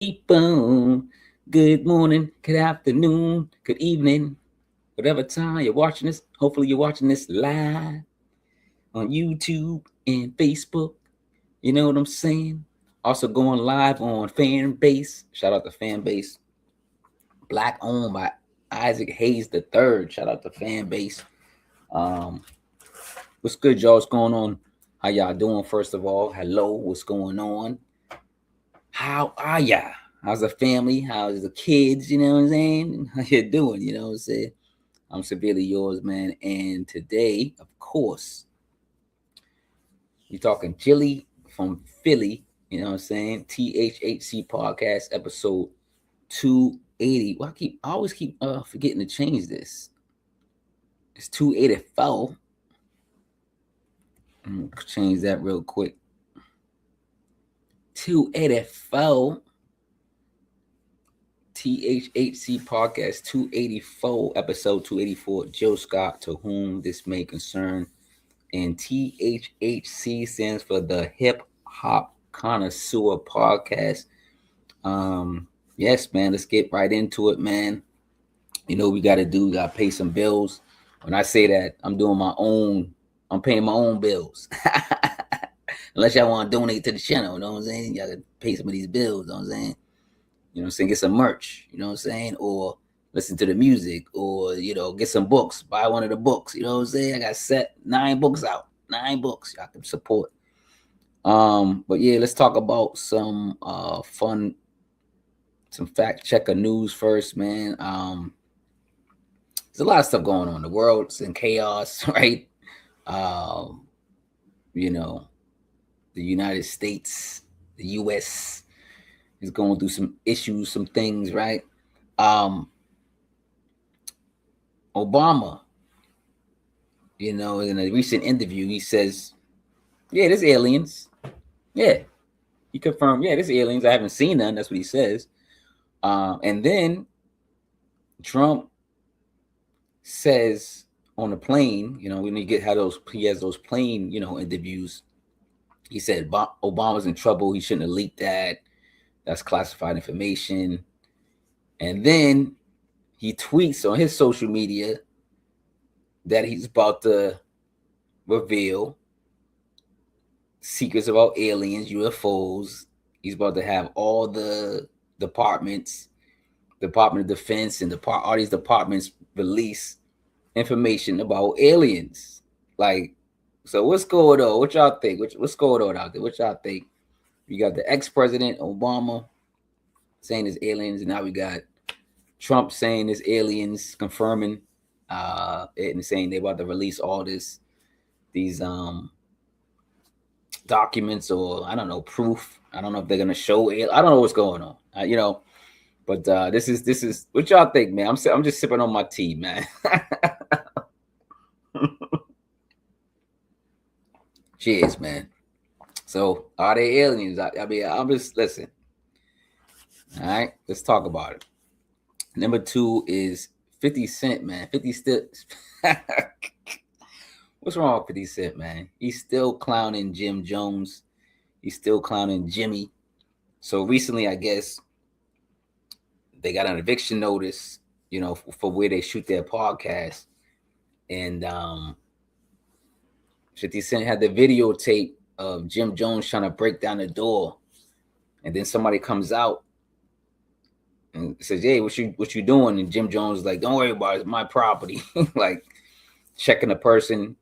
people. Good morning, good afternoon, good evening, whatever time you're watching this. Hopefully, you're watching this live on YouTube and Facebook. You know what I'm saying? Also going live on Fan Base. Shout out to Fan Base. Black owned by Isaac Hayes the Third. Shout out to Fan Base. Um, what's good, y'all? What's going on? How y'all doing? First of all, hello. What's going on? How are ya? How's the family? How's the kids? You know what I'm saying? How you doing? You know what I'm saying? I'm severely yours, man. And today, of course, we talking Chili from Philly. You know what I'm saying? THHC podcast episode 280. Well, I always keep forgetting to change this. It's 284. I'm gonna change that real quick. 284. THHC podcast 284, episode 284. Joe Scott, to whom this may concern. And THHC stands for the Hip Hop Connoisseur Podcast. Yes, man, let's get right into it, man. You know what we got to do? We got to pay some bills. When I say that, I'm paying my own bills. Unless y'all want to donate to the channel, you know what I'm saying? Y'all got to pay some of these bills, you know what I'm saying? You know what I'm saying? Get some merch, you know what I'm saying? Or listen to the music, or, get some books. Buy one of the books, you know what I'm saying? I got 9 books out. 9 books y'all can support. But yeah, let's talk about some fun, some fact checker news first, man. There's a lot of stuff going on. The world's in chaos, right? The United States, the US is going through some issues, some things, right? Obama, in a recent interview, he says, yeah, there's aliens. Yeah. He confirmed, yeah, there's aliens. I haven't seen none. That's what he says. And then Trump says on the plane, when he has those plane, interviews. He said Obama's in trouble. He shouldn't have leaked that. That's classified information. And then he tweets on his social media that he's about to reveal secrets about aliens, UFOs. He's about to have all the departments, Department of Defense and all these departments release information about aliens. Like, so what's going on? What y'all think? What's going on out there? What y'all think? We got the ex-president Obama saying there's aliens, and now we got Trump saying there's aliens, confirming it and saying they're about to release all these documents, or I don't know, proof. I don't know if they're gonna show it. I don't know what's going on. But this is what y'all think, man. I'm just sipping on my tea, man. Cheers, man. So, are they aliens? I'm just listen. All right, let's talk about it. Number 2 is 50 Cent, man. 50 still. What's wrong with 50 Cent, man? He's still clowning Jim Jones. He's still clowning Jimmy. So recently, I guess they got an eviction notice, for where they shoot their podcast, and 50 Cent had the videotape of Jim Jones trying to break down the door, and then somebody comes out and says, "Hey, what you doing?" And Jim Jones is like, "Don't worry about it. It's my property." Like checking the person.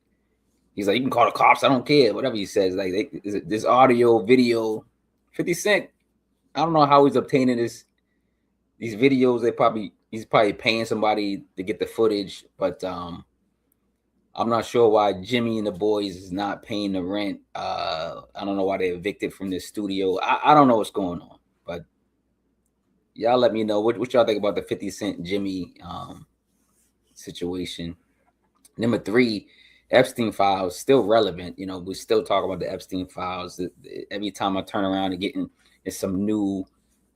He's like, "You can call the cops. I don't care." Whatever he says. Like this audio, video. 50 Cent. I don't know how he's obtaining these videos. He's probably paying somebody to get the footage, but I'm not sure why Jimmy and the boys is not paying the rent. I don't know why they evicted from this studio. I don't know what's going on, but y'all let me know what y'all think about the 50 Cent Jimmy situation. Number 3, Epstein files still relevant. We still talk about the Epstein files. Every time I turn around and getting some new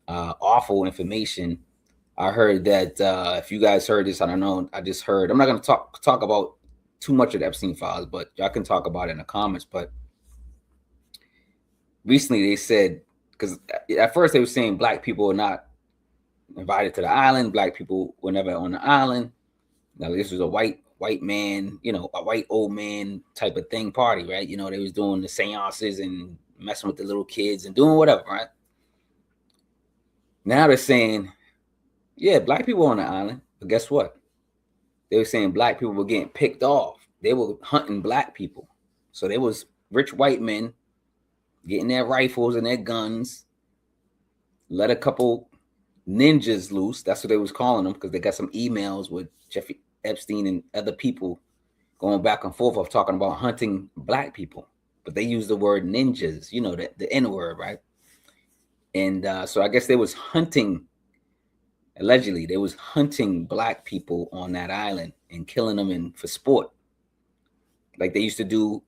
awful information. I heard that if you guys heard this, I don't know. I just heard. I'm not going to talk about too much of the Epstein files, but y'all can talk about it in the comments. But recently they said because at first they were saying black people were not invited to the island. Black people were never on the island. Now this was a white man, a white old man type of thing party, right? They was doing the seances and messing with the little kids and doing whatever, right? Now they're saying, yeah, black people on the island, but guess what? They were saying black people were getting picked off. They were hunting black people. So there was rich white men getting their rifles and their guns, let a couple ninjas loose. That's what they was calling them, because they got some emails with Jeffrey Epstein and other people going back and forth of talking about hunting black people. But they used the word ninjas, the N word, right? And so I guess they was hunting, allegedly, they was hunting black people on that island and killing them for sport, like they used to do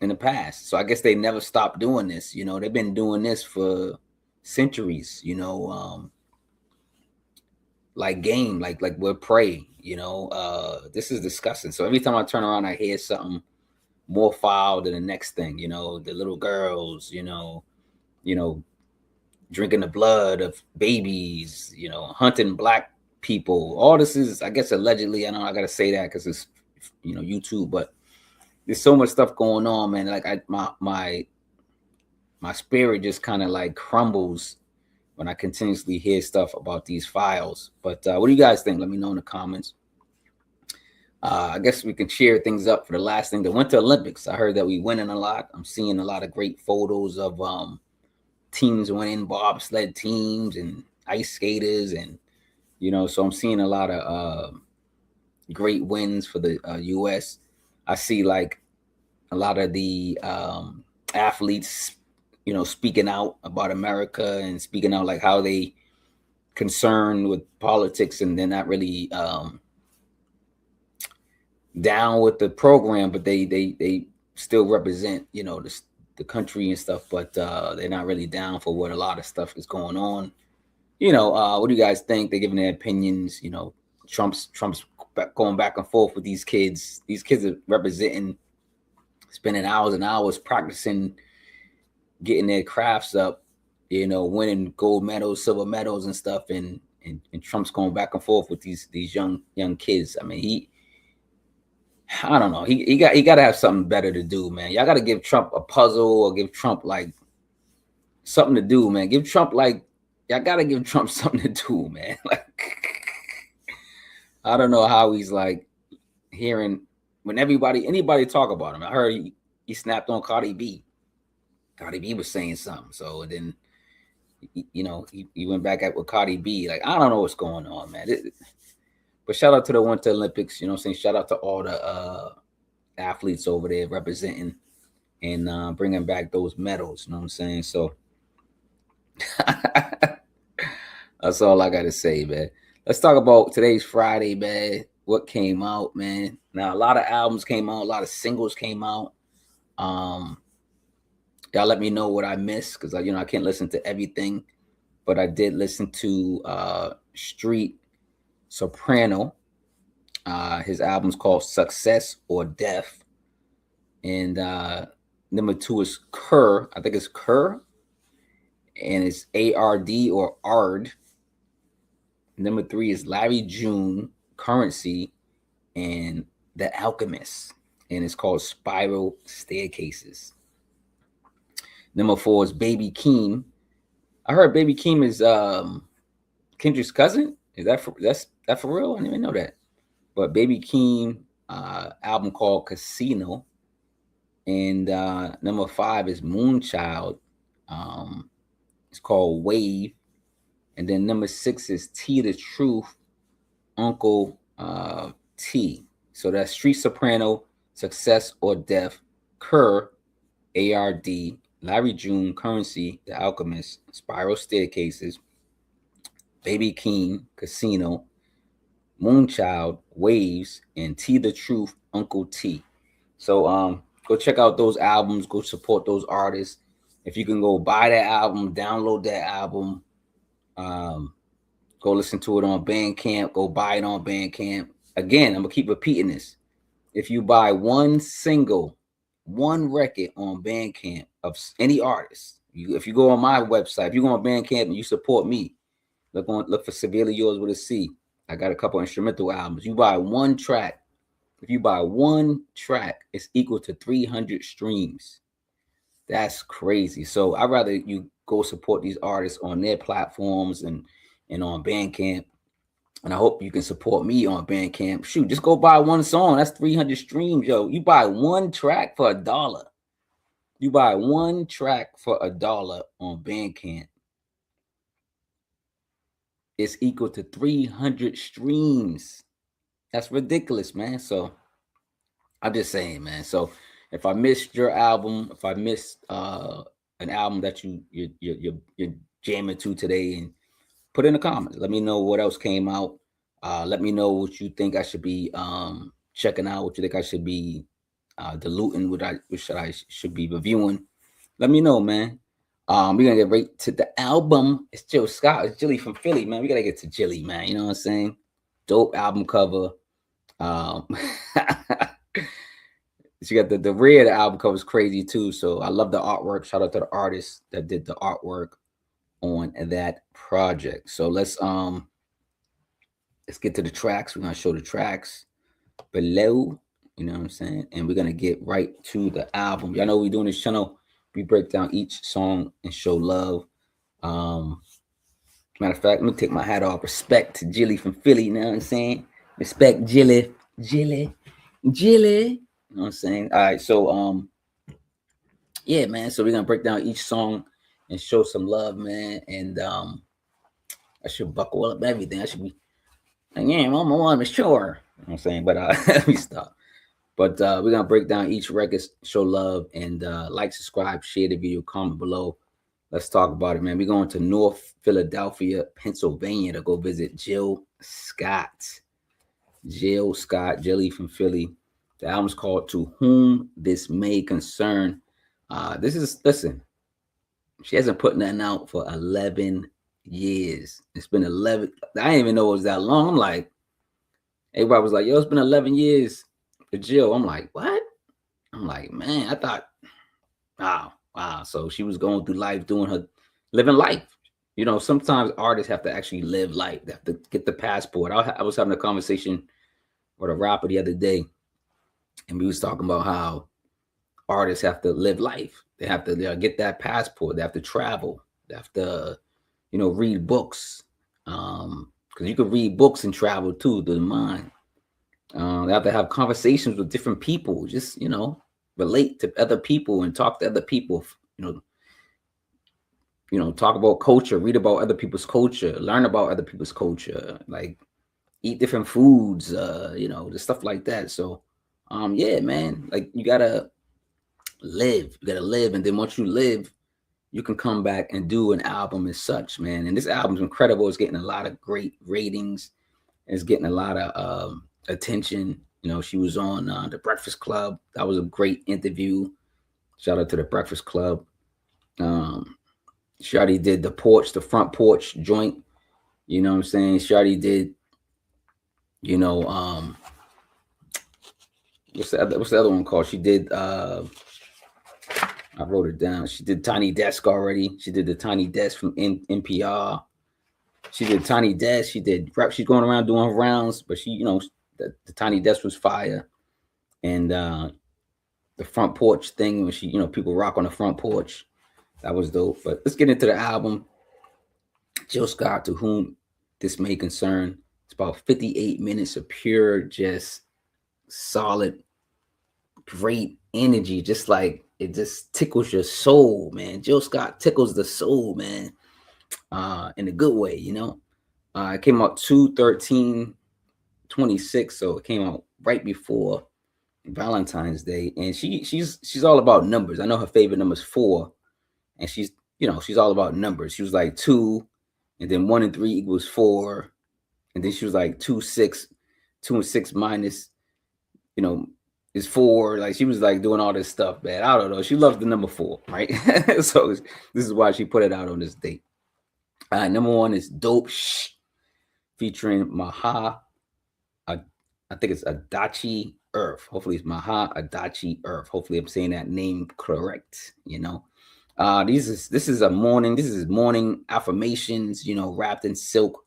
in the past. So I guess they never stopped doing this. They've been doing this for centuries, like game, like we're prey, this is disgusting. So every time I turn around, I hear something more foul than the next thing, the little girls, drinking the blood of babies, hunting black people. All this is, I guess, allegedly. I know I got to say that because it's, YouTube, but there's so much stuff going on, man. Like my spirit just kind of like crumbles when I continuously hear stuff about these files. But what do you guys think? Let me know in the comments. I guess we can share things up for the last thing, the Winter Olympics. I heard that we winning a lot. I'm seeing a lot of great photos of teams winning, bobsled teams and ice skaters, and so I'm seeing a lot of great wins for the U.S. I see like a lot of the athletes, speaking out about America and speaking out like how they concerned with politics, and they're not really down with the program, but they still represent the country and stuff, but they're not really down for what a lot of stuff is going on. What do you guys think? They're giving their opinions. Trump's going back and forth with these kids. These kids are representing, spending hours and hours practicing, getting their crafts up, winning gold medals, silver medals and stuff, and Trump's going back and forth with these young kids. I mean, I don't know. He got to have something better to do, man. Y'all got to give Trump a puzzle or give Trump like something to do, man. Give Trump y'all got to give Trump something to do, man. Like, I don't know how he's like hearing when anybody talk about him. I heard he snapped on Cardi B. Cardi B was saying something, so then he went back at with Cardi B. Like, I don't know what's going on, man. But shout out to the Winter Olympics, what I'm saying? Shout out to all the athletes over there representing and bringing back those medals, you know what I'm saying? So that's all I got to say, man. Let's talk about today's Friday, man. What came out, man? Now, a lot of albums came out, a lot of singles came out. Y'all let me know what I missed, because I can't listen to everything, but I did listen to Street Soprano. His album's called Success or Death. And number 2 is Kerr. I think it's Kerr. And it's ARD or ARD. Number 3 is Larry June, Currency, and The Alchemist. And it's called Spiral Staircases. Number 4 is Baby Keem. I heard Baby Keem is Kendrick's cousin. Is that for real? I didn't even know that. But Baby Keem, album called Casino. And number 5 is Moonchild. It's called Wave. And then number 6 is T the Truth, Uncle T. So that's Street Soprano, Success or Death, Kerr, ARD, Larry June, Currency, The Alchemist, Spiral Staircases, Baby Keem, Casino, Moonchild, Waves, and T the Truth, Uncle T. So go check out those albums. Go support those artists. If you can go buy that album, download that album, go listen to it on Bandcamp. Go buy it on Bandcamp. Again, I'm gonna keep repeating this. If you buy one record on Bandcamp of any artist, If you go on my website, if you go on Bandcamp and you support me, look for Severely Yours with a C. I got a couple instrumental albums. You buy one track. If you buy one track, it's equal to 300 streams. That's crazy. So I'd rather you go support these artists on their platforms and on Bandcamp. And I hope you can support me on Bandcamp. Shoot, just go buy one song. That's 300 streams, yo. You buy one track for $1. You buy one track for $1 on Bandcamp. It's equal to 300 streams. That's ridiculous, man. So I'm just saying, man. So if I missed your album, if I missed an album that you're jamming to today, and put in the comments. Let me know what else came out. Let me know what you think I should be checking out. What you think I should be diluting. What I should be reviewing. Let me know, man. We're gonna get right to the album. It's Jill Scott. It's Jilly from Philly, man. We gotta get to Jilly, man. You know what I'm saying? Dope album cover. She got the rear of the album cover is crazy too. So I love the artwork. Shout out to the artist that did the artwork on that project. So let's get to the tracks. We're gonna show the tracks below. You know what I'm saying? And we're gonna get right to the album. Y'all know we doing this channel. We break down each song and show love. Matter of fact, let me take my hat off. Respect to Jilly from Philly. You know what I'm saying? Respect Jilly. You know what I'm saying? All right, so yeah, man. So we're gonna break down each song and show some love, man. And I should buckle up everything. I should be like, yeah, I'm on mature. You know what I'm saying? But let me stop. But we're gonna break down each record, show love, and like, subscribe, share the video, comment below. Let's talk about it, man. We're going to North Philadelphia, Pennsylvania to go visit Jill Scott. Jill Scott, Jilly from Philly. The album's called To Whom This May Concern. Listen, she hasn't put nothing out for 11 years. It's been 11. I didn't even know it was that long. I'm like, everybody was like, yo, it's been 11 years for Jill. I'm like, what? I'm like, man, I thought, wow. So she was going through life, living life. You know, sometimes artists have to actually live life. They have to get the passport. I was having a conversation with a rapper the other day, and we was talking about how artists have to live life. They have to get that passport. They have to travel. They have to, read books. Because you could read books and travel too, to the mind. They have to have conversations with different people. Just, relate to other people and talk to other people. Talk about culture, read about other people's culture, learn about other people's culture, like eat different foods, just stuff like that. So, yeah, man, like you gotta live. And then once you live, you can come back and do an album as such, man. And this album's incredible. It's getting a lot of great ratings. It's getting a lot of attention. She was on The Breakfast Club. That was a great interview. Shout out to The Breakfast Club. Shorty did the front porch joint. You know what I'm saying? Shorty did, what's the other one called? She did, I wrote it down. She did Tiny Desk already. She did the Tiny Desk from NPR. She did Tiny Desk. She's going around doing rounds, but she, the Tiny Desk was fire. And the front porch thing, when she, people rock on the front porch, that was dope. But let's get into the album. Jill Scott, To Whom This May Concern. It's about 58 minutes of pure, just solid, great energy. Just like it just tickles your soul, man. Jill Scott tickles the soul, man, in a good way, It came out 2/13/26, so it came out right before Valentine's Day. And she's all about numbers. I know her favorite number is 4, and she's all about numbers. She was like 2, and then 1 and 3 equals 4, and then she was like 2 and 6 minus, is 4. Like she was like doing all this stuff, man. I don't know. She loves the number 4, right? So this is why she put it out on this date. Number 1 is Dope Shh, featuring Maha. I think it's Adachi Earth. Hopefully it's Maha Adachi Earth. Hopefully I'm saying that name correct. This is morning affirmations, wrapped in silk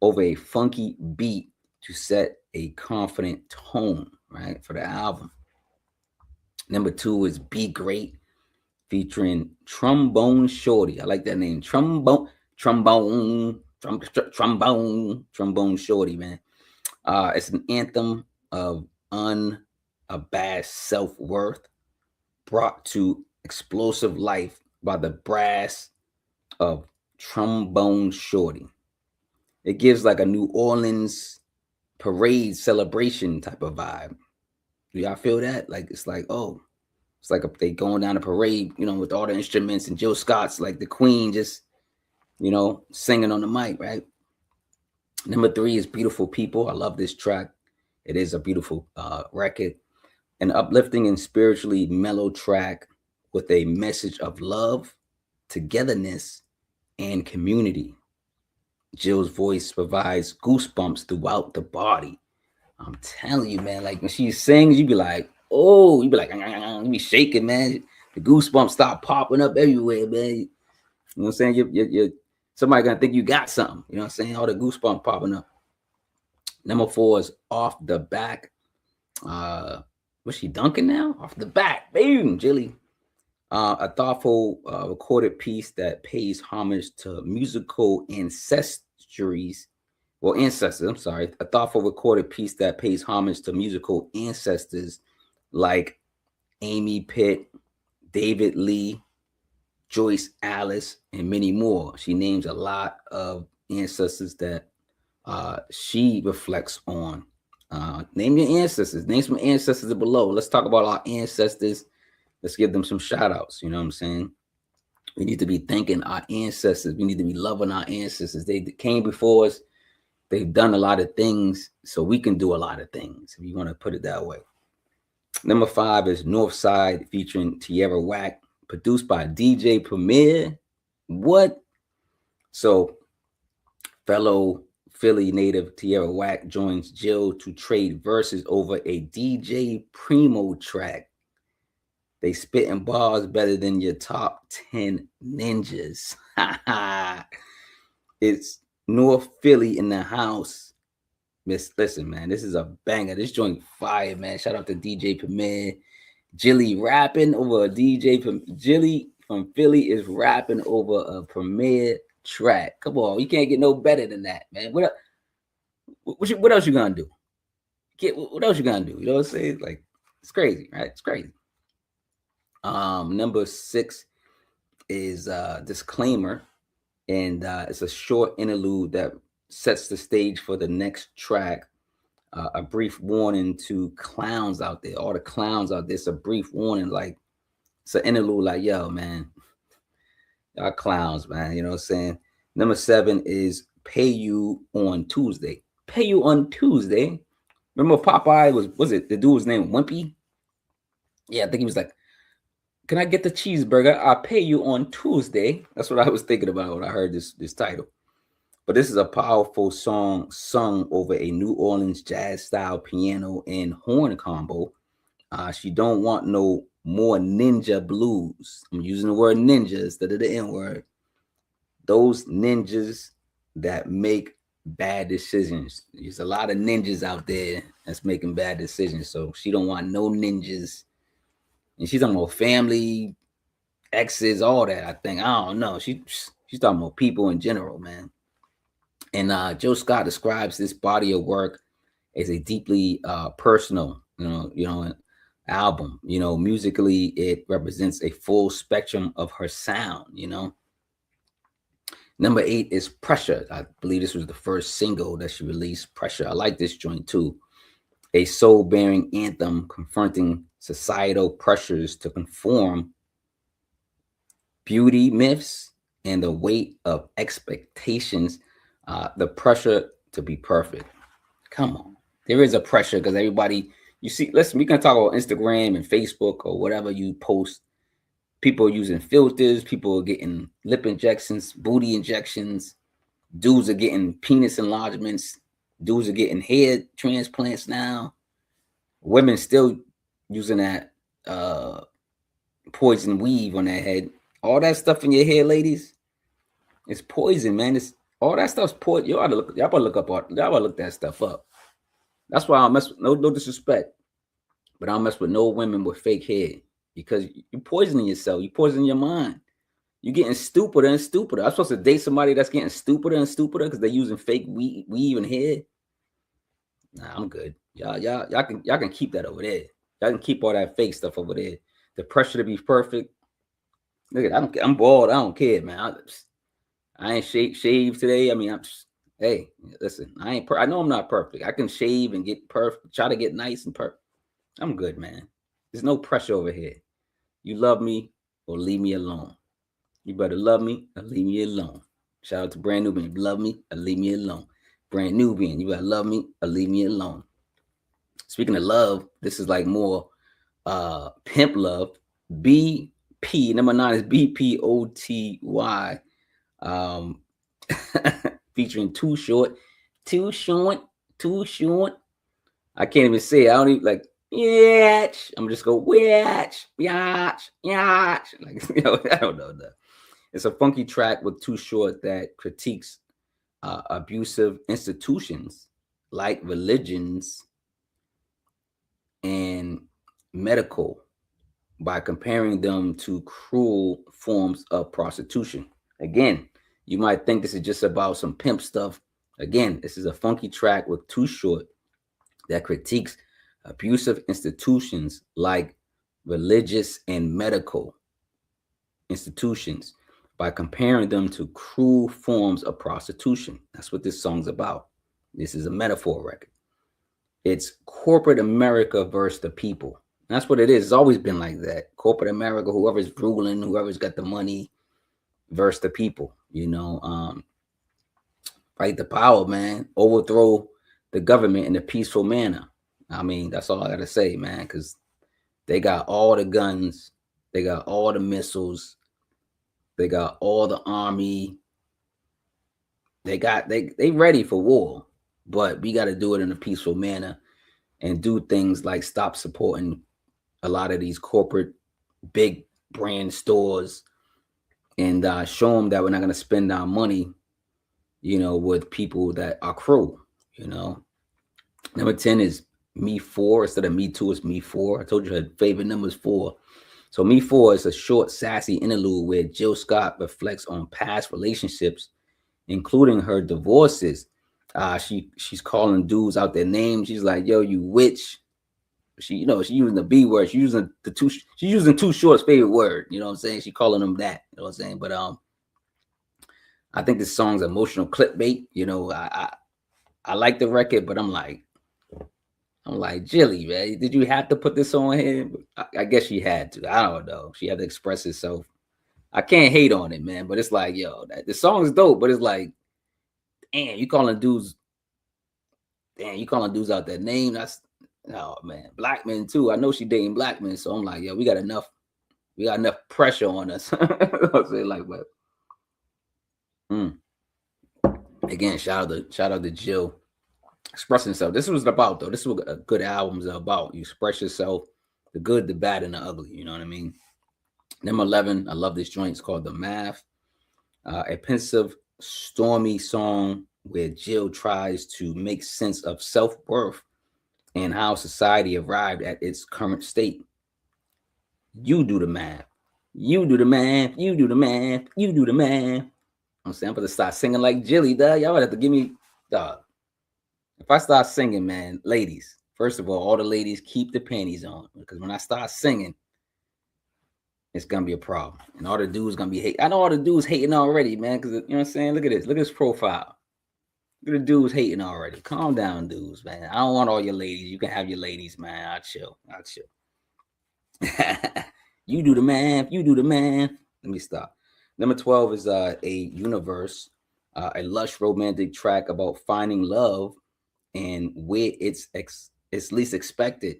over a funky beat to set a confident tone, right, for the album. Number 2 is Be Great, featuring Trombone Shorty. I like that name. Trombone Shorty, man. It's an anthem of unabashed self-worth brought to explosive life by the brass of Trombone Shorty. It gives like a New Orleans parade celebration type of vibe. Do y'all feel that? Like it's like they going down a parade, with all the instruments and Jill Scott's like the queen just, singing on the mic, right? Number 3 is Beautiful People. I love this track. It is a beautiful record. An uplifting and spiritually mellow track with a message of love, togetherness, and community. Jill's voice provides goosebumps throughout the body. I'm telling you, man, like when she sings, you be like, oh, you be like, you be shaking, man. The goosebumps start popping up everywhere, man. You know what I'm saying? You're somebody gonna think you got something. You know what I'm saying? All the goosebumps popping up. Number 4 is OffDaBack. Was she dunking now? OffDaBack, boom, Jilly. A thoughtful recorded piece that pays homage to musical ancestries. Well, ancestors, I'm sorry. A thoughtful recorded piece that pays homage to musical ancestors like Amy Pitt, David Lee, Joyce Alice, and many more. She names a lot of ancestors that she reflects on. Name your ancestors. Name some ancestors below. Let's talk about our ancestors. Let's give them some shout outs. You know what I'm saying? We need to be thanking our ancestors. We need to be loving our ancestors. They came before us. They've done a lot of things, so we can do a lot of things, if you want to put it that way. Number 5 is Northside featuring Tierra, produced by DJ Premier. What? So, fellow Philly native Tierra joins Jill to trade verses over a DJ Primo track. They spitting bars better than your top 10 ninjas. It's North Philly in the house. Listen, man, this is a banger. This joint fire, man. Shout out to DJ Premier. Jilly rapping over a Jilly from Philly is rapping over a Premier track. Come on, you can't get no better than that, man. What else you gonna do? What else you gonna do? You know what I'm saying? Like, it's crazy, right? It's crazy. Number 6 is Disclaimer, and it's a short interlude that sets the stage for the next track. A brief warning to clowns out there, all the clowns out there. It's a brief warning, like it's an interlude, like, yo, man, y'all clowns, man. You know what I'm saying? Number 7 is Pay You on Tuesday. Pay You on Tuesday. Remember Popeye was it the dude was named Wimpy? Yeah, I think he was like, can I get the cheeseburger? I'll pay you on Tuesday. That's what I was thinking about when I heard this title. But this is a powerful song sung over a New Orleans jazz style piano and horn combo. She don't want no more ninja blues. I'm using the word ninja instead of the N word. Those ninjas that make bad decisions. There's a lot of ninjas out there that's making bad decisions. So she don't want no ninjas. And she's talking about family, exes, all that, I think. I don't know. She's talking about people in general, man. And Joe Scott describes this body of work as a deeply personal, album. Musically, it represents a full spectrum of her sound, Number 8 is Pressha. I believe this was the first single that she released, Pressha. I like this joint too. A soul-bearing anthem confronting societal pressures to conform, beauty myths, and the weight of expectations, the pressure to be perfect. Come on. There is a pressure because everybody, you see, listen, we can talk about Instagram and Facebook or whatever you post. People are using filters. People are getting lip injections, booty injections. Dudes are getting penis enlargements. Dudes are getting hair transplants now. Women still using that poison weave on their head. All that stuff in your hair, ladies, it's poison, man. It's all that stuff's poison. Y'all better look up y'all better look that stuff up. That's why I don't mess with no disrespect. But I don't mess with no women with fake hair because you're poisoning yourself. You're poisoning your mind. You're getting stupider and stupider. I'm supposed to date somebody that's getting stupider and stupider because they're using fake weave and hair. Nah, I'm good. Y'all can keep that over there. Y'all can keep all that fake stuff over there. The pressure to be perfect. Look at I'm bald. I don't care, man. I ain't shaved today. I mean, hey, listen. I know I'm not perfect. I can shave and get perfect. Try to get nice and perfect. I'm good, man. There's no pressure over here. You love me or leave me alone. You better love me or leave me alone. Shout out to Brand Nubian. Love me or leave me alone. Brand Nubian, you better love me or leave me alone. Speaking of love, this is like more pimp love. BP, number 9 is BPOTY. Featuring Too Short. I can't even say it. I don't even like yatch. I'm just go yatch. Like, I don't know that. It's a funky track with Too Short that critiques abusive institutions like religions and medical by comparing them to cruel forms of prostitution. Again, you might think this is just about some pimp stuff. Again, this is a funky track with Too Short that critiques abusive institutions like religious and medical institutions by comparing them to cruel forms of prostitution. That's what this song's about. This is a metaphor record. It's corporate America versus the people. That's what it is. It's always been like that. Corporate America, whoever's ruling, whoever's got the money versus the people, fight the power, man. Overthrow the government in a peaceful manner. I mean, that's all I got to say, man, because they got all the guns. They got all the missiles. They got all the army. They ready for war, but we got to do it in a peaceful manner and do things like stop supporting a lot of these corporate big brand stores and show them that we're not going to spend our money, with people that are cruel, Number 10 is Me 4. Instead of Me 2, it's Me 4. I told you her favorite number is 4. So Me 4 is a short, sassy interlude where Jill Scott reflects on past relationships, including her divorces. She's calling dudes out their names. She's like, yo, you witch. She using the B word. She's using Too Short's favorite word. You know what I'm saying? She calling them that. You know what I'm saying? But I think this song's emotional clickbait. I like the record, but I'm like, Jilly, man, did you have to put this on here? I guess she had to. I don't know. She had to express herself. I can't hate on it, man. But it's like, yo, the song is dope. But it's like, damn, you calling dudes out their name? That's, oh man, black men too. I know she dating black men, so I'm like, yo, we got enough pressure on us. I'll say like, but again, shout out to Jill expressing herself. This was about though. This is what a good album's about. You express yourself, the good, the bad, and the ugly. You know what I mean? Number 11, I love this joint. It's called The Math. A pensive, stormy song where Jill tries to make sense of self-worth and how society arrived at its current state. You do the math. You do the math. You do the math. You do the math. I'm saying I'm going to start singing like Jilly, dog. Y'all would have to give me, dog. If I start singing, man, ladies, first of all the ladies keep the panties on, because when I start singing, it's gonna be a problem, and all the dudes gonna be hating. I know all the dudes hating already, man. Because you know what I'm saying. Look at this. Look at this profile. Look at the dudes hating already. Calm down, dudes, man. I don't want all your ladies. You can have your ladies, man. I'll chill. You do the math. You do the math. Let me stop. Number 12 is a Universe, a lush romantic track about finding love and where it's least expected.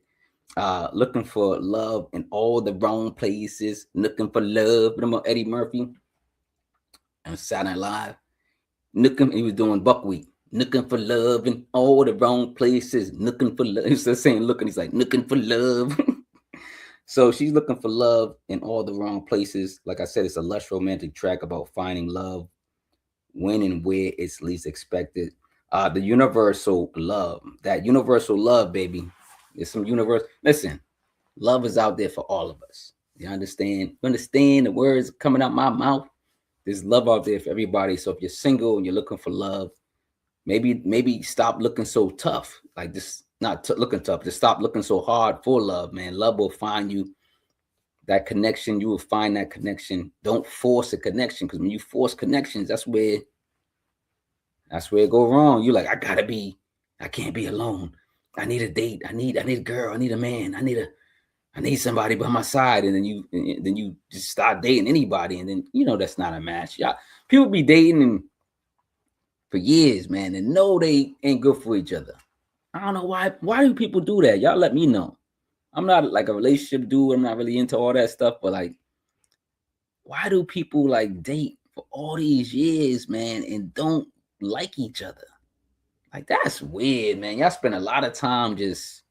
Looking for love in all the wrong places, looking for love. Remember Eddie Murphy on Saturday Night Live? He was doing buckwheat. Looking for love in all the wrong places, looking for love. He's just saying looking, he's like looking for love. So she's looking for love in all the wrong places. Like I said, it's a lush romantic track about finding love when and where it's least expected. The universal love, that universal love, baby. There's some universe. Listen, love is out there for all of us. You understand? You understand the words coming out my mouth? There's love out there for everybody. So if you're single and you're looking for love, maybe stop looking so tough. Like just not looking tough. Just stop looking so hard for love, man. Love will find you that connection. You will find that connection. Don't force a connection, because when you force connections, that's where it go wrong. You like, I can't be alone. I need a date. I need a girl. I need a man. I need somebody by my side. And then you just start dating anybody, and then that's not a match. Y'all, people be dating for years, man, and know they ain't good for each other. I don't know why. Why do people do that? Y'all let me know. I'm not like a relationship dude. I'm not really into all that stuff, but like, why do people like date for all these years, man, and don't like each other? Like, that's weird, man. Y'all spend a lot of time just,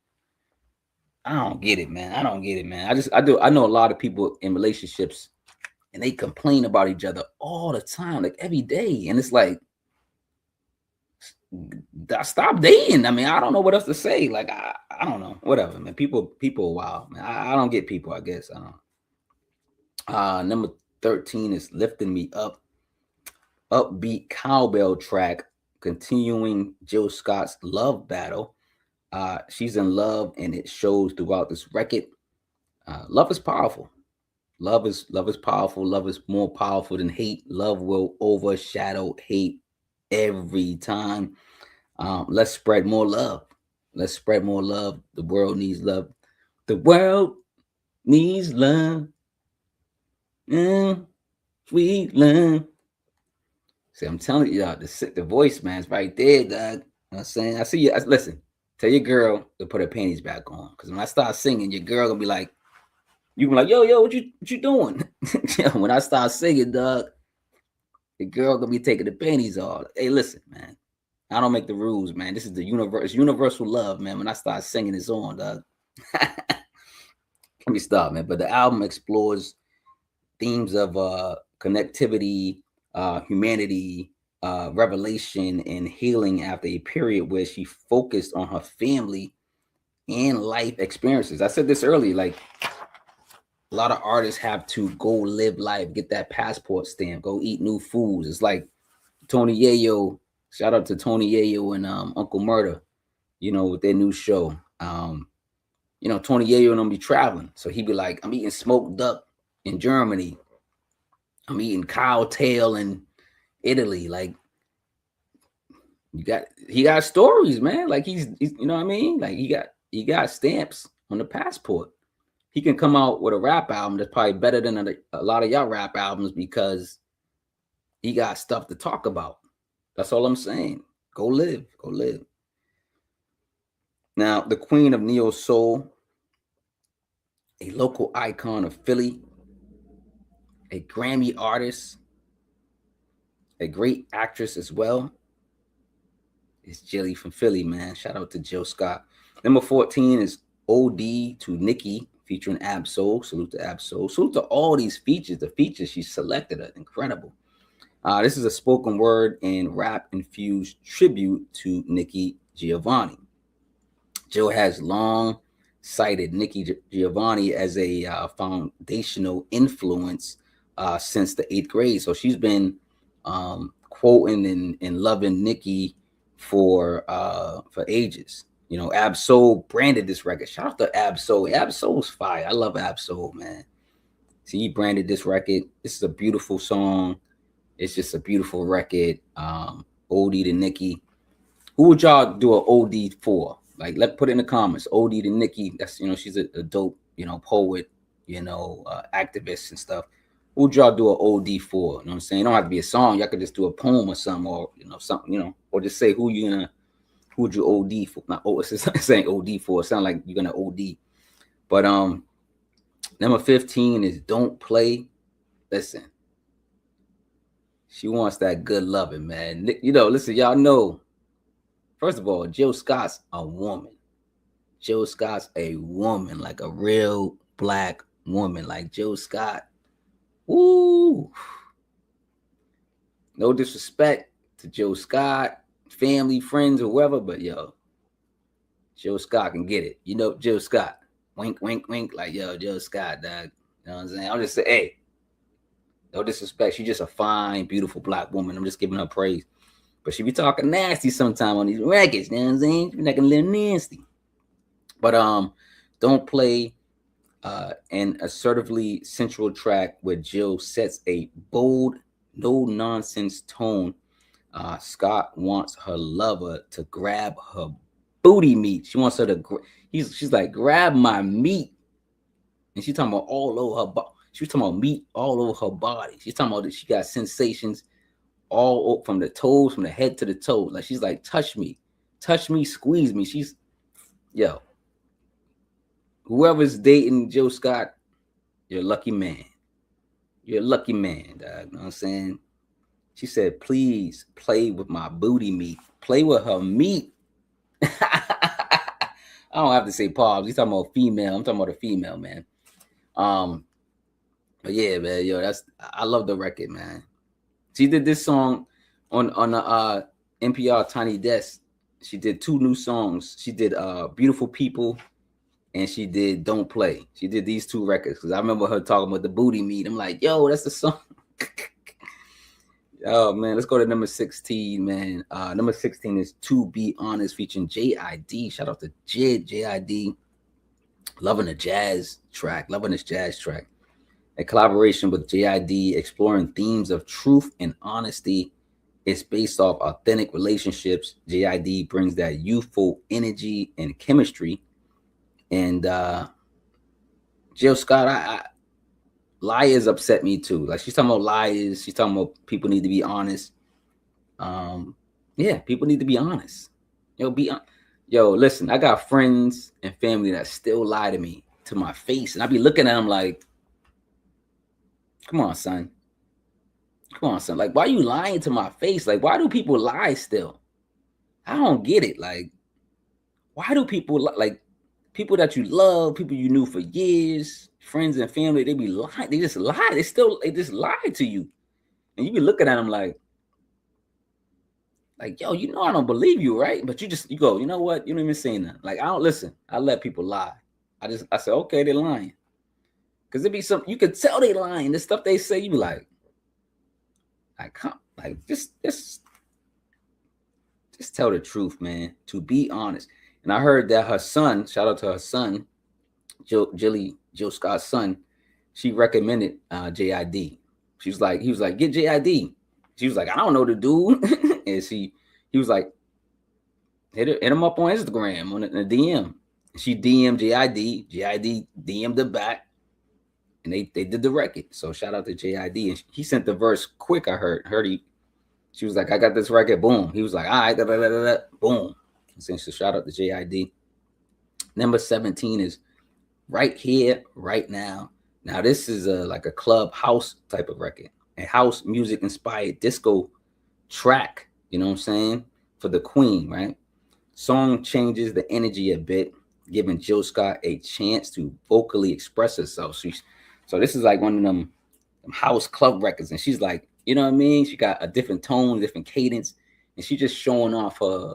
I don't get it, man. I don't get it, man. I know a lot of people in relationships, and they complain about each other all the time, like every day. And it's like, stop dating. I mean, I don't know what else to say. Like, I don't know. Whatever, man. People are wild, man. I don't get people, I guess. I don't. Number 13 is Lifting Me Up. Upbeat cowbell track, continuing Jill Scott's love battle. She's in love, and it shows throughout this record. Love is powerful. Love is powerful. Love is more powerful than hate. Love will overshadow hate every time. Let's spread more love. Let's spread more love. The world needs love. The world needs love. Sweet love. See, I'm telling you, the voice, man, is right there, dog. You know what I'm saying? I see you. Listen, tell your girl to put her panties back on. Because when I start singing, your girl gonna be like, you be like, yo, what you doing? When I start singing, dog, the girl gonna be taking the panties off. Hey, listen, man. I don't make the rules, man. This is the universal love, man. When I start singing, it's on, dog. Let me stop, man. But the album explores themes of connectivity, humanity, revelation, and healing after a period where she focused on her family and life experiences. I said this earlier, like, a lot of artists have to go live life, get that passport stamp, go eat new foods. It's like Tony Yayo. Shout out to Tony Yayo and Uncle Murder, with their new show. Tony Yayo and them be traveling. So he be like, I'm eating smoked duck in Germany. I'm eating cow tail in Italy. Like, he got stories, man. Like he's you know what I mean? Like he got stamps on the passport. He can come out with a rap album that's probably better than a lot of y'all rap albums, because he got stuff to talk about. That's all I'm saying. Go live. Now, the queen of neo soul, a local icon of Philly, a Grammy artist, a great actress as well. It's Jilly from Philly, man. Shout out to Jill Scott. Number 14 is OD to Nikki, featuring Ab-Soul. Salute to Ab-Soul. Salute to all these features. The features she selected are incredible. This is a spoken word and rap infused tribute to Nikki Giovanni. Jill has long cited Nikki Giovanni as a foundational influence since the 8th grade. So she's been quoting and loving Nikki for ages. Ab-Soul branded this record. Shout out to Ab-Soul. Ab-Soul's fire. I love Ab-Soul, man. See, he branded this record. This is a beautiful song. It's just a beautiful record. OD to Nikki. Who would y'all do an OD for? Like, put it in the comments. OD to Nikki. That's, she's a dope, poet, activist and stuff. Who would y'all do an OD for? You know what I'm saying? It don't have to be a song. Y'all could just do a poem or something, or something, or just say who would you OD for? Not it's saying OD for. It sounds like you're gonna OD. But number 15 is Don't Play. Listen. She wants that good loving, man. Listen, y'all know. First of all, Jill Scott's a woman. Jill Scott's a woman, like a real black woman like Jill Scott. Woo! No disrespect to Jill Scott, family, friends, or whoever, but yo, Jill Scott can get it. You know, Jill Scott. Wink, wink, wink. Like, yo, Jill Scott, dog. You know what I'm saying? I'm just saying, hey, no disrespect. She's just a fine, beautiful black woman. I'm just giving her praise. But she be talking nasty sometime on these records. You know what I'm saying? She be like a little nasty. But Don't Play, an assertively sensual track where Jill sets a bold, no-nonsense tone. Scott wants her lover to grab her booty meat. She wants her to, she's like, grab my meat. And she's talking about all over her body. She was talking about meat all over her body. She's talking about that she got sensations all over, from the toes, from the head to the toes. Like, she's like, touch me, squeeze me. She's, yo, whoever's dating Jill Scott, you're a lucky man. You're a lucky man, dog. You know what I'm saying? She said, please play with my booty meat. Play with her meat. I don't have to say pause. He's talking about female. I'm talking about a female, man. But yeah, man, yo, I love the record, man. She did this song on the NPR Tiny Desk. She did 2 new songs. She did Beautiful People, and she did Don't Play. She did these 2 records because I remember her talking about the booty meat. I'm like, yo, that's the song. Oh, man, let's go to number 16, man. Number 16 is To Be Honest featuring J.I.D. Shout out to J.I.D. Loving the jazz track. Loving this jazz track. A collaboration with J.I.D. exploring themes of truth and honesty. It's based off authentic relationships. J.I.D. brings that youthful energy and chemistry. And Jill Scott, liars upset me too. Like, she's talking about liars. She's talking about people need to be honest. Yeah, people need to be honest. Yo, listen, I got friends and family that still lie to me to my face. And I be looking at them like, come on, son. Like, why are you lying to my face? Like, why do people lie still? I don't get it. Like, why do people like people that you love, people you knew for years, friends and family, they be lying. They just lie. They just lie to you. And you be looking at them like, yo, you know I don't believe you, right? But you go, you know what? You don't even say nothing. Like, I don't listen. I let people lie. I said, okay, they're lying. Because there be some, you could tell they lying. The stuff they say, you be like, just tell the truth, man. To be honest. And I heard that her son, shout out to her son, Jill Scott's son, she recommended J.I.D. He was like, get J.I.D. She was like, I don't know the dude. And he was like, hit him up on Instagram, on the DM. She DM'd J.I.D. J.I.D. DM'd her back. And they did the record. So shout out to J.I.D. And he sent the verse quick, I heard. She was like, I got this record, boom. He was like, all right, boom. So shout out to J.I.D. Number 17 is Right Here, Right Now. Now, this is like a club house type of record. A house music inspired disco track, you know what I'm saying? For the queen, right? Song changes the energy a bit, giving Jill Scott a chance to vocally express herself. So this is like one of them house club records. And she's like, you know what I mean? She got a different tone, different cadence. And she's just showing off her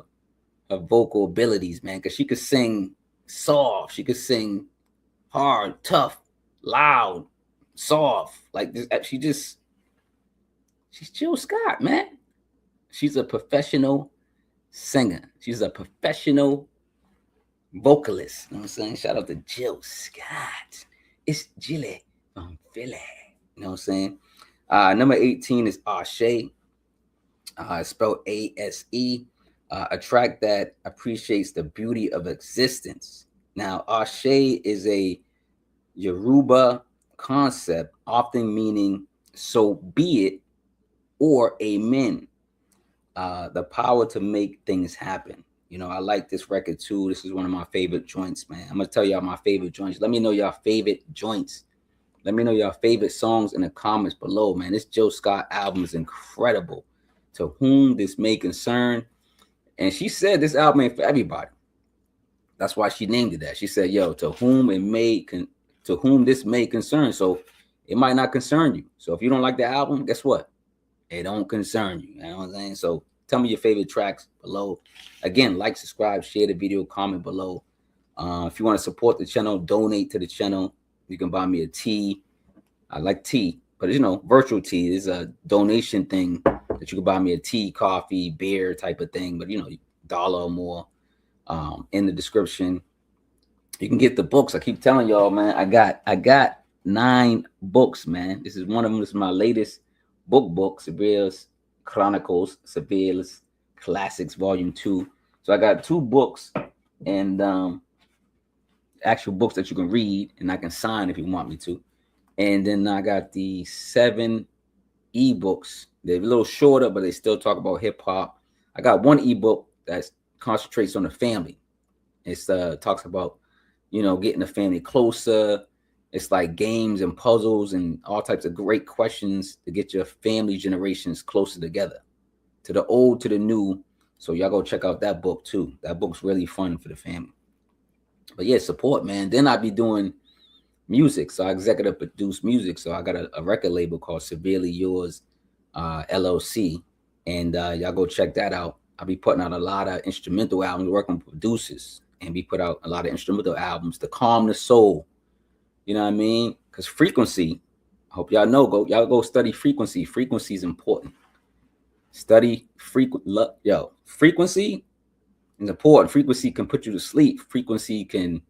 vocal abilities, man. Because she could sing soft. She could sing hard, tough, loud, soft. Like this, she's Jill Scott, man. She's a professional singer. She's a professional vocalist. You know what I'm saying? Shout out to Jill Scott. It's Jilly from Philly. You know what I'm saying? Number 18 is Ashe. Spelled A-S-E. A track that appreciates the beauty of existence. Now, Ashe is a Yoruba concept, often meaning so be it or amen. The power to make things happen. You know, I like this record too. This is one of my favorite joints, man. I'm gonna tell y'all my favorite joints. Let me know y'all favorite joints. Let me know y'all favorite songs in the comments below, man. This Jill Scott album is incredible. To whom this may concern. And she said this album ain't for everybody. That's why she named it that. She said, yo, to whom to whom this may concern. So it might not concern you. So if you don't like the album, guess what? It don't concern you. You know what I'm saying? So tell me your favorite tracks below. Again, like, subscribe, share the video, comment below. If you want to support the channel, donate to the channel. You can buy me a tea. I like tea, but virtual tea is a donation thing that you can buy me a tea, coffee, beer type of thing. But $1 or more. In the description, you can get the books. I keep telling y'all, man. I got 9 books, man. This is one of them. This is my latest book, Severe's Chronicles, Severe's Classics, Volume 2. So I got 2 books and actual books that you can read and I can sign if you want me to. And then I got the 7 ebooks. They're a little shorter, but they still talk about hip hop. I got 1 ebook that concentrates on the family. It talks about, getting the family closer. It's like games and puzzles and all types of great questions to get your family generations closer together, to the old, to the new. So y'all go check out that book too. That book's really fun for the family. But yeah, support, man. Then I'd be doing music. So I executive produce music. So I got a record label called Cincerely Yours, LLC. And y'all go check that out. I'll be putting out a lot of instrumental albums, working with producers, and we put out a lot of instrumental albums to calm the soul. You know what I mean? Because frequency, I hope y'all know, y'all go study frequency. Frequency is important. Study frequency is important. Frequency can put you to sleep. Frequency can,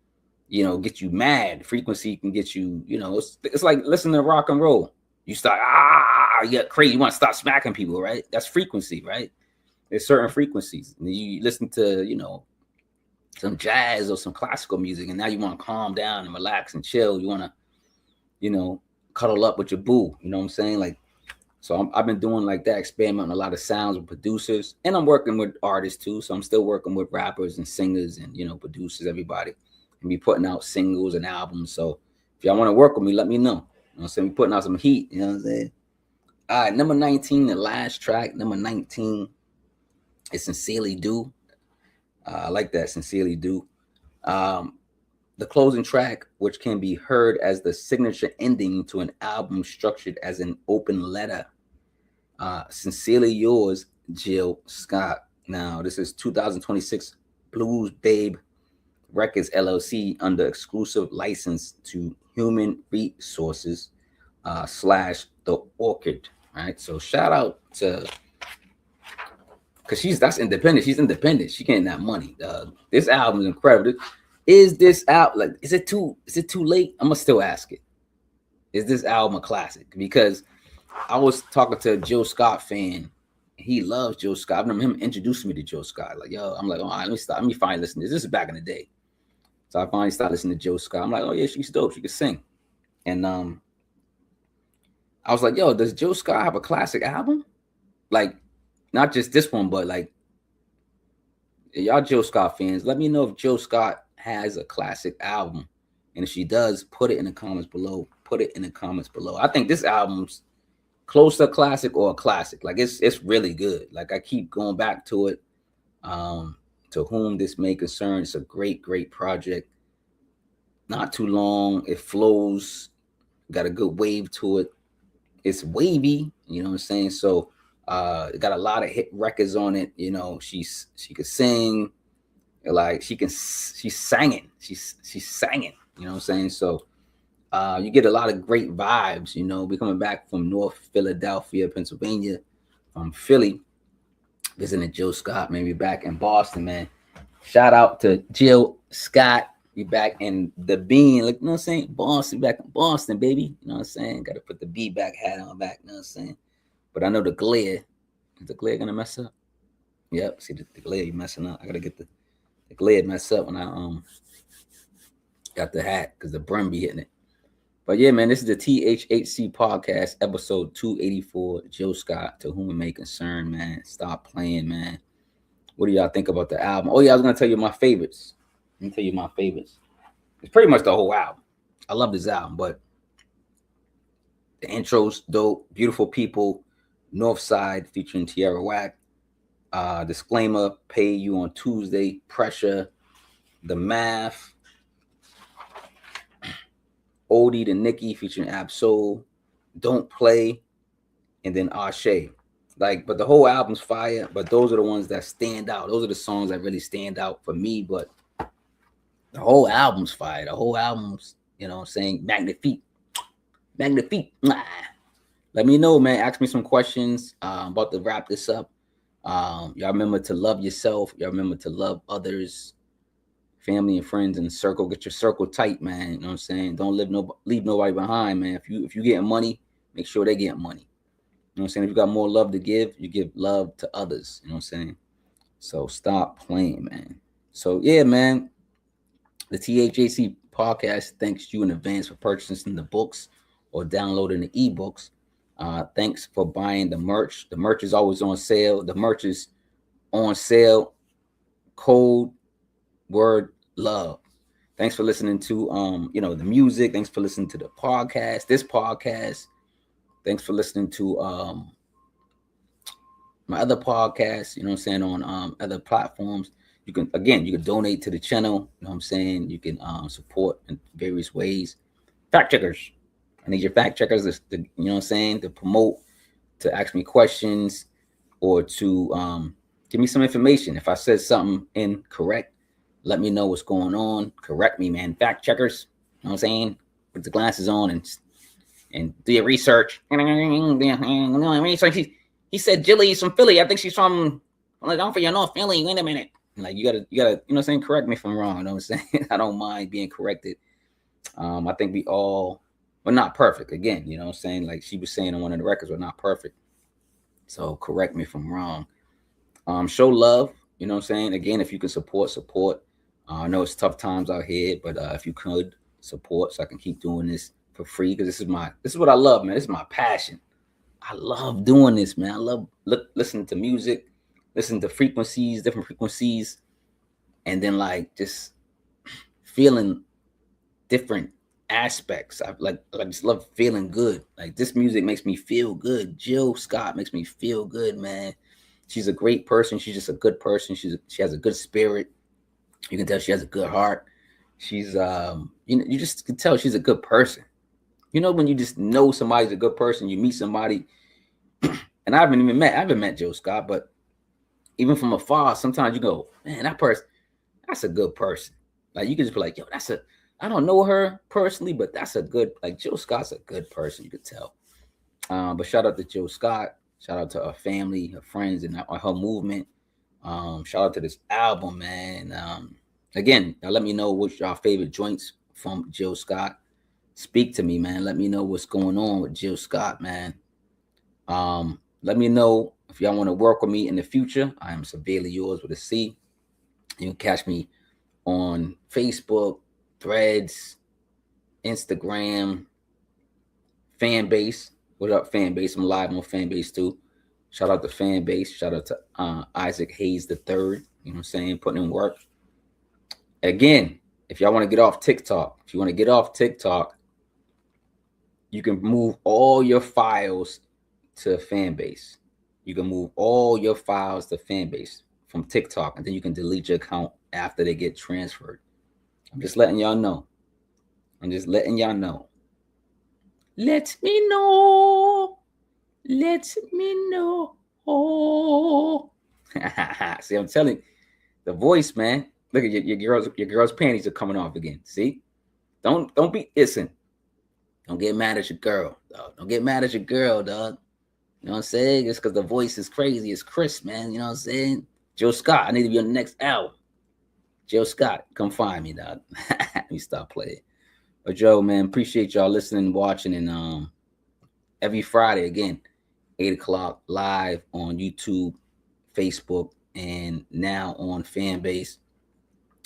get you mad. Frequency can get you, it's like listening to rock and roll. You start, you get crazy. You want to start smacking people, right? That's frequency, right? There's certain frequencies. And you listen to, some jazz or some classical music, and now you want to calm down and relax and chill. You want to, cuddle up with your boo. You know what I'm saying? Like, so I've been doing like that, experimenting a lot of sounds with producers, and I'm working with artists too. So I'm still working with rappers and singers and, producers, everybody, and be putting out singles and albums. So if y'all want to work with me, let me know. You know what I'm saying? We putting out some heat. You know what I'm saying? All right, number 19, the last track, number 19 is Sincerely Do. I like that, Sincerely Do. The closing track, which can be heard as the signature ending to an album structured as an open letter. Sincerely Yours, Jill Scott. Now, this is 2026 Blues Babe Records LLC under exclusive license to Human Resources / The Orchid. Right. So shout out to, because that's independent. She's independent. She getting that money. This album is incredible. Is this out? Like, is it too late? I'm gonna still ask it. Is this album a classic? Because I was talking to a Jill Scott fan. He loves Jill Scott. I remember him introducing me to Jill Scott. Like, yo, I'm like, all right, let me stop. Let me finally listen to this. This is back in the day. So I finally started listening to Jill Scott. I'm like, oh yeah, she's dope. She can sing. And I was like, yo, does Jill Scott have a classic album? Like, not just this one, but like, y'all Jill Scott fans, let me know if Jill Scott has a classic album. And if she does, put it in the comments below. Put it in the comments below. I think this album's close to a classic or a classic. Like, it's really good. Like, I keep going back to it. To whom this may concern, it's a great, great project. Not too long. It flows. Got a good wave to it. It's wavy. You know what I'm saying? So it got a lot of hit records on it. She could sing. Like, she's singing. She's singing. You know what I'm saying? So you get a lot of great vibes. We coming back from North Philadelphia, Pennsylvania, from Philly, visiting Jill Scott. Maybe back in Boston, man. Shout out to Jill Scott. Be back in the bean. Like, you know what I'm saying? Boston, back in Boston, baby. You know what I'm saying? Got to put the be back hat on back. You know what I'm saying? But I know the glare. Is the glare gonna mess up? Yep. See the glare, you messing up. I gotta get the glare mess up when I got the hat, because the brim be hitting it. But yeah, man, this is the THHC podcast, episode 284. Jill Scott, to whom it may concern, man. Stop playing, man. What do y'all think about the album? Oh yeah, I was gonna tell you my favorites. Let me tell you my favorites. It's pretty much the whole album. I love this album, but the intro's dope. Beautiful People, North Side featuring Tierra. Disclaimer, Pay You on Tuesday, Pressha, The Math, Oldie to Nikki featuring Absol, Don't Play, and then Ashe. Like, but the whole album's fire. But those are the ones that stand out. Those are the songs that really stand out for me. But the whole album's fire. The whole album's, you know, saying magnifique, magnifique. Let me know, man. Ask me some questions. I'm about to wrap this up. Y'all remember to love yourself. Y'all remember to love others, family and friends, and circle. Get your circle tight, man. You know what I'm saying? Don't leave nobody behind, man. If you getting money, make sure they get money. You know what I'm saying? If you got more love to give, you give love to others. You know what I'm saying? So stop playing, man. So yeah, man. The THHC podcast thanks you in advance for purchasing the books or downloading the ebooks. Thanks for buying the merch. The merch is always on sale. The merch is on sale. Code word love. Thanks for listening to the music. Thanks for listening to the podcast. This podcast. Thanks for listening to my other podcasts, you know what I'm saying, on other platforms. You can donate to the channel, you know what I'm saying? You can support in various ways. Fact checkers. I need your fact checkers to you know what I'm saying, to promote, to ask me questions, or to give me some information. If I said something incorrect, let me know what's going on. Correct me, man. Fact checkers, you know what I'm saying? Put the glasses on and do your research. He said Jilly's from Philly. I think she's from, like, I'm from your North Philly. Wait a minute. Like, you gotta, you know what I'm saying? Correct me if I'm wrong. You know what I'm saying? I don't mind being corrected. I think we're not perfect. Again, you know what I'm saying? Like she was saying on one of the records, we're not perfect. So correct me if I'm wrong. Show love. You know what I'm saying? Again, if you can support. I know it's tough times out here, but if you could support, so I can keep doing this for free, because this is what I love, man. This is my passion. I love doing this, man. I love listening to music, listening to frequencies, different frequencies, and then like just feeling different aspects. I just love feeling good. Like this music makes me feel good. Jill Scott makes me feel good, man. She's a great person. She's just a good person. She has a good spirit. You can tell she has a good heart. She's you just can tell she's a good person. You know, when you just know somebody's a good person, you meet somebody, and I haven't met Jill Scott, but even from afar, sometimes you go, man, that's a good person. Like you can just be like, yo, I don't know her personally, but that's a good, like Jill Scott's a good person, you could tell. But shout out to Jill Scott. Shout out to her family, her friends, and her movement. Shout out to this album, man. Again, now let me know what's your favorite joints from Jill Scott. Speak to me, man. Let me know what's going on with Jill Scott, man. Let me know if y'all want to work with me in the future. I am Cincerely Yours with a C. You can catch me on Facebook, Threads, Instagram, Fanbase. What up, Fanbase? I'm live on Fanbase too. Shout out to Fanbase. Shout out to Isaac Hayes III. You know what I'm saying? Putting in work. Again, if y'all want to get off TikTok, you can move all your files to Fanbase. You can move all your files to Fanbase from TikTok, and then you can delete your account after they get transferred. I'm just letting y'all know. Let me know. Oh. See, I'm telling you, the voice, man. Look at your girl's panties are coming off again. See? Don't be listen. Don't get mad at your girl, dog. Don't get mad at your girl, dog. You know what I'm saying? Just because the voice is crazy, it's Chris, man. You know what I'm saying? Jill Scott, I need to be on the next album. Jill Scott, come find me, dog. Let me stop playing. But Joe, man, appreciate y'all listening, watching, and every Friday again, 8 o'clock live on YouTube, Facebook, and now on Fanbase.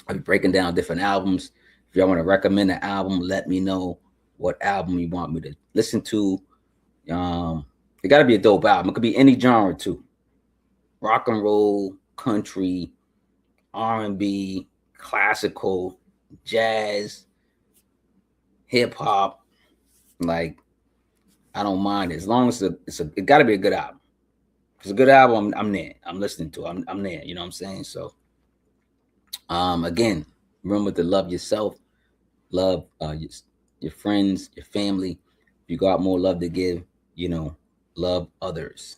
I'll be breaking down different albums. If y'all want to recommend an album, let me know what album you want me to listen to. It got to be a dope album. It could be any genre too. Rock and roll, country, R&B, classical, jazz, hip hop. Like, I don't mind it. As long as it got to be a good album. If it's a good album, I'm there. I'm listening to it. I'm there. You know what I'm saying? So, again, remember to love yourself. Love your friends, your family. If you got more love to give, you know, love others.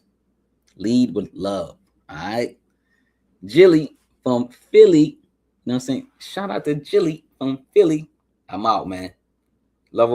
Lead with love. All right. Jilly from Philly. You know what I'm saying? Shout out to Jilly from Philly. I'm out, man. Love